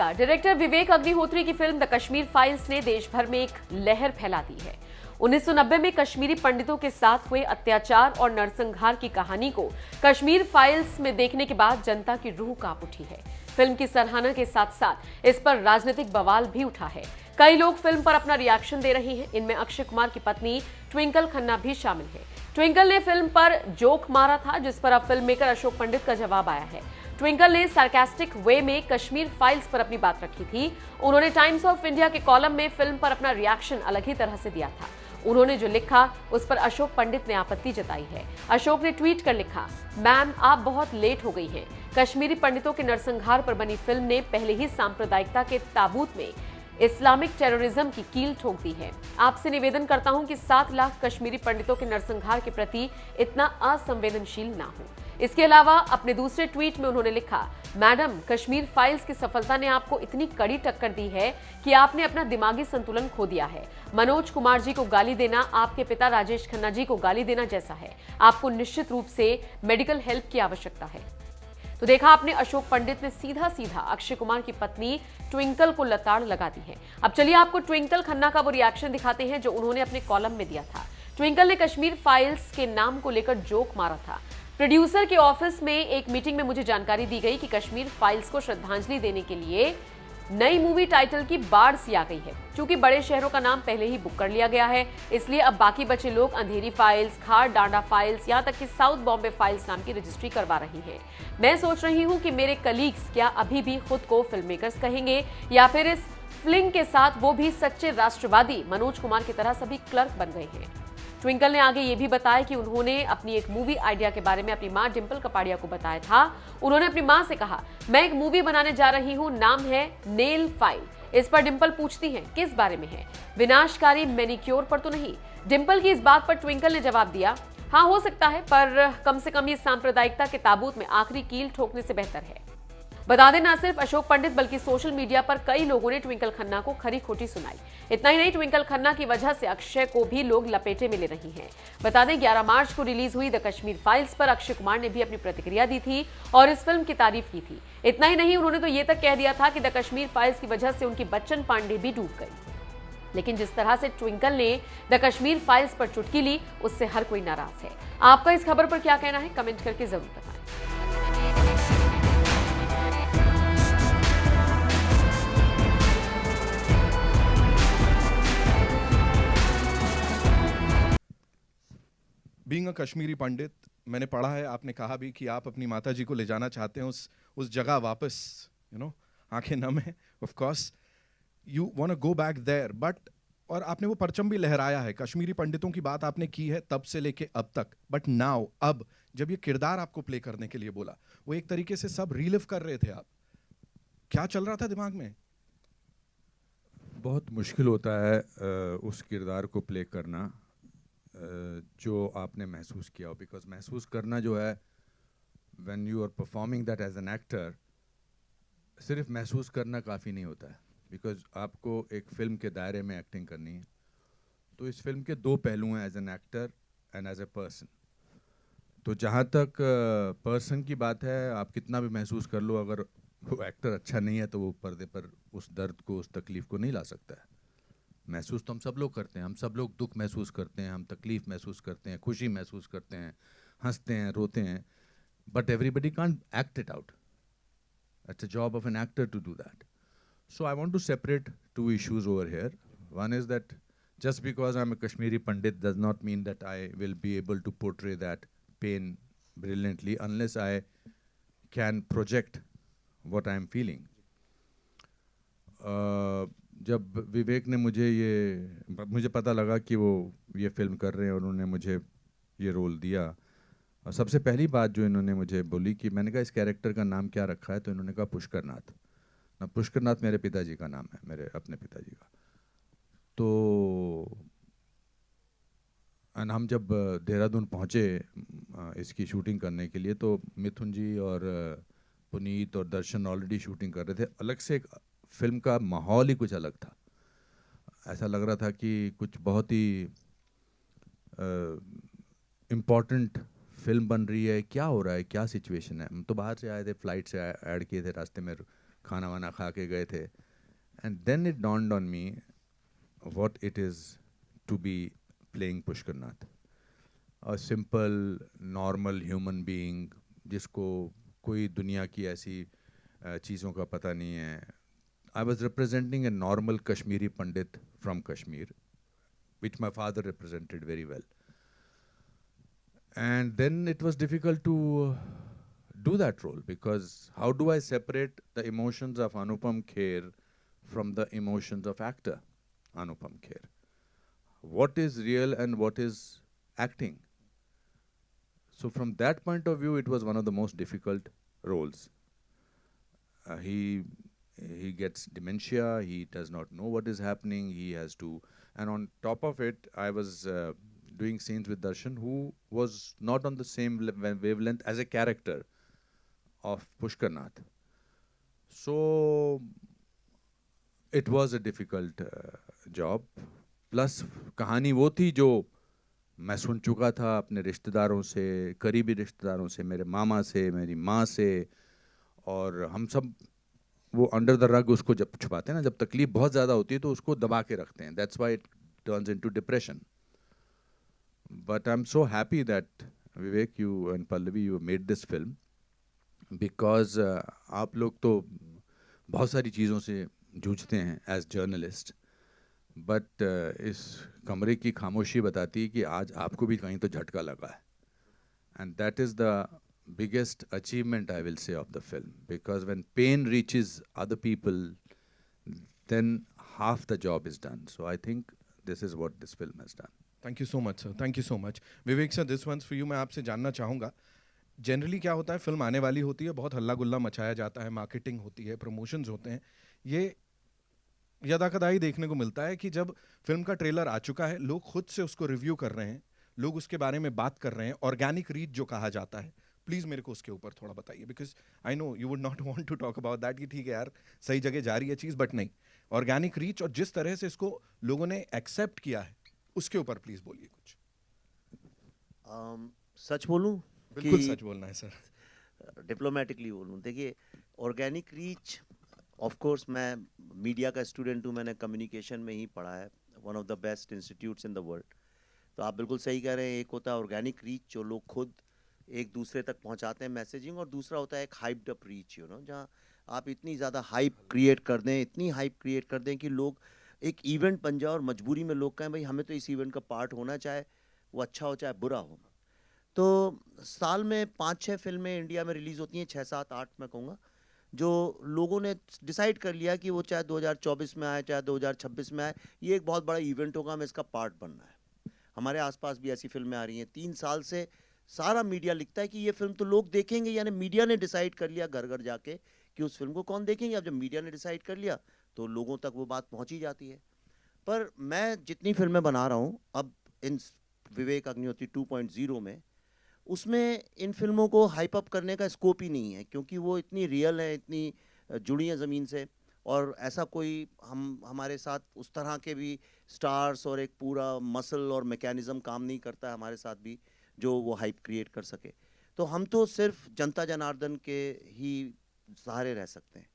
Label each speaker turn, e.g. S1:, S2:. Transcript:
S1: नमस्कार। डायरेक्टर विवेक अग्निहोत्री की film the Kashmir files ने देश भर में एक लहर फैला दी है। 1990 में कश्मीरी पंडितों के साथ हुए अत्याचार और नरसंहार की कहानी को कश्मीर फाइल्स में देखने के बाद जनता की रूह कांप उठी है। फिल्म की सराहना के साथ साथ इस पर राजनीतिक बवाल भी उठा है। कई लोग फिल्म पर अपना रिएक्शन दे रहे हैं। इनमें अक्षय कुमार की पत्नी ट्विंकल खन्ना भी शामिल है। ट्विंकल ने फिल्म पर जोक मारा था, जिस पर अब फिल्म मेकर अशोक पंडित का जवाब आया है। ट्विंकल ने सार्कास्टिक वे में कश्मीर फाइल्स पर अपनी बात रखी थी। उन्होंने टाइम्स ऑफ इंडिया के कॉलम में फिल्म पर अपना रिएक्शन अलग ही तरह से दिया था। उन्होंने जो लिखा उस पर अशोक पंडित ने आपत्ति जताई है। अशोक ने ट्वीट कर लिखा, मैम आप बहुत लेट हो गई हैं। कश्मीरी पंडितों के नरसंहार पर बनी फिल्म ने पहले ही सांप्रदायिकता के ताबूत में इस्लामिक टेररिज्म की कील ठोक दी है। आपसे निवेदन करता हूं कि 7 लाख कश्मीरी पंडितों के नरसंहार के प्रति इतना असंवेदनशील ना हो। इसके अलावा अपने दूसरे ट्वीट में उन्होंने लिखा, मैडम कश्मीर फाइल्स की सफलता ने आपको इतनी कड़ी टक्कर दी है कि आपने अपना दिमागी संतुलन खो दिया है। मनोज कुमार जी को गाली देना आपके पिता राजेश खन्ना जी को गाली देना जैसा है। आपको निश्चित रूप से मेडिकल हेल्प की आवश्यकता है। तो देखा आपने, अशोक पंडित ने सीधा सीधा अक्षय कुमार की पत्नी ट्विंकल को लताड़ लगा दी है। अब चलिए आपको ट्विंकल खन्ना का वो रिएक्शन दिखाते हैं जो उन्होंने अपने कॉलम में दिया था। ट्विंकल ने कश्मीर फाइल्स के नाम को लेकर जोक मारा था। प्रोड्यूसर के ऑफिस में एक मीटिंग में मुझे जानकारी दी गई कि कश्मीर फाइल्स को श्रद्धांजलि देने के लिए नई मूवी टाइटल की बाढ़ सी आ गई है। क्योंकि बड़े शहरों का नाम पहले ही बुक कर लिया गया है, इसलिए अब बाकी बचे लोग अंधेरी फाइल्स, खार डांडा फाइल्स, यहाँ तक कि साउथ बॉम्बे फाइल्स नाम की रजिस्ट्री करवा रही हैं। मैं सोच रही हूँ कि मेरे कलीग्स क्या अभी भी खुद को फिल्म मेकर्स कहेंगे या फिर इस फ्लिंग के साथ वो भी सच्चे राष्ट्रवादी मनोज कुमार की तरह सभी क्लर्क बन गए हैं। ट्विंकल ने आगे ये भी बताया कि उन्होंने अपनी एक मूवी आइडिया के बारे में अपनी मां डिंपल कपाड़िया को बताया था। उन्होंने अपनी मां से कहा, मैं एक मूवी बनाने जा रही हूं, नाम है नेल फाइल। इस पर डिंपल पूछती हैं, किस बारे में है? विनाशकारी मैनिक्योर पर तो नहीं? डिंपल की इस बात पर ट्विंकल ने जवाब दिया, हाँ हो सकता है, पर कम से कम ये सांप्रदायिकता के ताबूत में आखिरी कील ठोकने से बेहतर है। बता दें, न सिर्फ अशोक पंडित बल्कि सोशल मीडिया पर कई लोगों ने ट्विंकल खन्ना को खरी खोटी सुनाई। इतना ही नहीं, ट्विंकल खन्ना की वजह से अक्षय को भी लोग लपेटे में ले रही हैं। बता दें, 11 मार्च को रिलीज हुई द कश्मीर फाइल्स पर अक्षय कुमार ने भी अपनी प्रतिक्रिया दी थी और इस फिल्म की तारीफ की थी। इतना ही नहीं, उन्होंने तो ये तक कह दिया था कि द कश्मीर फाइल्स की वजह से उनकी बच्चन पांडे भी डूब गई। लेकिन जिस तरह से ट्विंकल ने द कश्मीर फाइल्स पर चुटकी ली, उससे हर कोई नाराज है। आपका इस खबर पर क्या कहना है, कमेंट करके जरूर बताएं।
S2: बीइंग अ कश्मीरी पंडित, मैंने पढ़ा है, आपने कहा भी कि आप अपनी माता जी को ले जाना चाहते हैं उस जगह वापस, आंखें नम है, of course you want to go back there, but और आपने वो परचम भी लहराया है, कश्मीरी पंडितों की बात आपने की है तब से लेके अब तक, बट नाउ अब जब ये किरदार आपको प्ले करने के लिए बोला, वो एक तरीके से सब रीलिव कर रहे थे आप, क्या चल रहा था दिमाग में?
S3: बहुत मुश्किल होता है उस किरदार को प्ले करना जो आपने महसूस किया हो, बिकॉज महसूस करना जो है when you are performing that as an actor, सिर्फ महसूस करना काफ़ी नहीं होता है, बिकॉज आपको एक फ़िल्म के दायरे में एक्टिंग करनी है। तो इस फिल्म के 2 पहलू हैं, as an actor and as a person. तो जहाँ तक पर्सन की बात है, आप कितना भी महसूस कर लो, अगर वो एक्टर अच्छा नहीं है तो वो पर्दे पर उस दर्द को, उस तकलीफ़ को नहीं ला सकता है। महसूस तो हम सब लोग करते हैं, हम सब लोग दुख महसूस करते हैं, हम तकलीफ़ महसूस करते हैं, खुशी महसूस करते हैं, हंसते हैं, रोते हैं, but everybody can't act it out. It's a job of an actor to do that. So I want to separate 2 issues over here. One is that just because I'm a Kashmiri Pandit does not mean that I will be able to portray that pain brilliantly unless I can project what I'm feeling. जब विवेक ने मुझे पता लगा कि वो ये film कर रहे हैं और उन्होंने मुझे ये रोल दिया, और सबसे पहली बात जो इन्होंने मुझे बोली कि मैंने कहा इस कैरेक्टर का नाम क्या रखा है, तो इन्होंने कहा पुष्कर नाथ। पुष्कर नाथ मेरे पिताजी का नाम है, मेरे अपने पिताजी का। तो हम जब देहरादून पहुँचे इसकी शूटिंग करने के लिए, तो मिथुन जी और पुनीत और दर्शन ऑलरेडी शूटिंग कर रहे थे। अलग से एक फिल्म का माहौल ही कुछ अलग था। ऐसा लग रहा था कि कुछ बहुत ही इम्पॉर्टेंट फिल्म बन रही है, क्या हो रहा है, क्या सिचुएशन है। हम तो बाहर से आए थे, फ्लाइट से ऐड किए थे, रास्ते में खाना वाना खा के गए थे. And then it dawned on me what it is to be playing Pushkar Nath. A simple, normal human being जिसको कोई दुनिया की ऐसी चीज़ों का पता नहीं है. I was representing a normal Kashmiri Pandit from Kashmir, which my father represented very well. And then it was difficult to do that role, because how do I separate the emotions of Anupam Kher from the emotions of actor Anupam Kher? What is real and what is acting? So from that point of view, it was one of the most difficult roles. He gets dementia, he does not know what is happening, he has to, and on top of it, I was doing scenes with Darshan, who was not on the same wavelength as a character of Pushkar Nath. So it was a difficult job. Plus कहानी वो थी जो मैं सुन चुका था अपने रिश्तेदारों से, करीबी रिश्तेदारों से, मेरे मामा से, मेरी माँ से, और हम सब वो अंडर द रग उसको जब छुपाते हैं ना, जब तकलीफ बहुत ज़्यादा होती है तो उसको दबा के रखते हैं. That's why it turns into depression. But I am so happy that Vivek, you and Pallavi, you made this film, because आप लोग तो बहुत सारी चीज़ों से जूझते हैं एज जर्नलिस्ट, बट इस कमरे की खामोशी बताती है कि आज आपको भी कहीं तो झटका लगा है. And that is the biggest achievement, I will say, of the film, because when pain reaches other people, then half the job is done. So I think this is what this film has done.
S2: Thank you so much, sir. Thank you so much. Vivek sir, this one's for you. मैं आपसे जानना चाहूँगा, generally क्या होता है, film आने वाली होती है, बहुत हल्ला गुल्ला मचाया जाता है, मार्केटिंग होती है, प्रमोशंस होते हैं. ये यदा कदा ही देखने को मिलता है कि जब फिल्म का ट्रेलर आ चुका है, लोग खुद से उसको रिव्यू कर रहे हैं, लोग उसके बारे में बात कर रहे हैं, ऑर्गेनिक रीच जो कहा जाता है. प्लीज़ मेरे को उसके ऊपर थोड़ा बताइए, because I know you would not want to talk about that कि ठीक है यार सही जगह जा रही है चीज़, बट नहीं, ऑर्गेनिक रीच और जिस तरह से इसको लोगों ने एक्सेप्ट किया है उसके ऊपर प्लीज़ बोलिए कुछ.
S4: सच बोलूं?
S2: बिल्कुल सच बोलना है सर.
S4: डिप्लोमेटिकली बोलूं. देखिए, ऑर्गेनिक रीच, ऑफ कोर्स मैं मीडिया का स्टूडेंट हूं, मैंने कम्युनिकेशन में ही पढ़ा है, one of the best institutes in the world. तो आप बिल्कुल सही कह रहे हैं. एक होता है ऑर्गेनिक रीच जो लोग खुद एक दूसरे तक पहुंचाते हैं मैसेजिंग, और दूसरा होता है एक हाइप्ड अप रीच, जहां आप इतनी ज़्यादा हाइप क्रिएट कर दें, इतनी हाइप क्रिएट कर दें कि लोग एक इवेंट बन जाए और मजबूरी में लोग कहें भाई हमें तो इस इवेंट का पार्ट होना, चाहे वो अच्छा हो चाहे बुरा हो. तो साल में 5-6 फिल्में इंडिया में रिलीज़ होती हैं, 6-7-8 मैं कहूँगा, जो लोगों ने डिसाइड कर लिया कि वो चाहे 2024 में आए चाहे 2026 में आए, ये एक बहुत बड़ा इवेंट होगा, हमें इसका पार्ट बनना है. हमारे आसपास भी ऐसी फिल्में आ रही हैं. 3 साल से सारा मीडिया लिखता है कि ये फिल्म तो लोग देखेंगे, यानी मीडिया ने डिसाइड कर लिया घर घर जाके कि उस फिल्म को कौन देखेंगे. अब जब मीडिया ने डिसाइड कर लिया तो लोगों तक वो बात पहुंच ही जाती है. पर मैं जितनी फिल्में बना रहा हूँ अब इन विवेक अग्निहोत्री 2.0 में, उसमें इन फिल्मों को हाइप अप करने का स्कोप ही नहीं है, क्योंकि वो इतनी रियल है, इतनी जुड़ी हैं ज़मीन से, और ऐसा कोई हमारे साथ उस तरह के भी स्टार्स और एक पूरा मसल और मैकेनिज़्म काम नहीं करता है हमारे साथ भी जो वो हाइप क्रिएट कर सके. तो हम तो सिर्फ जनता जनार्दन के ही सहारे रह सकते हैं.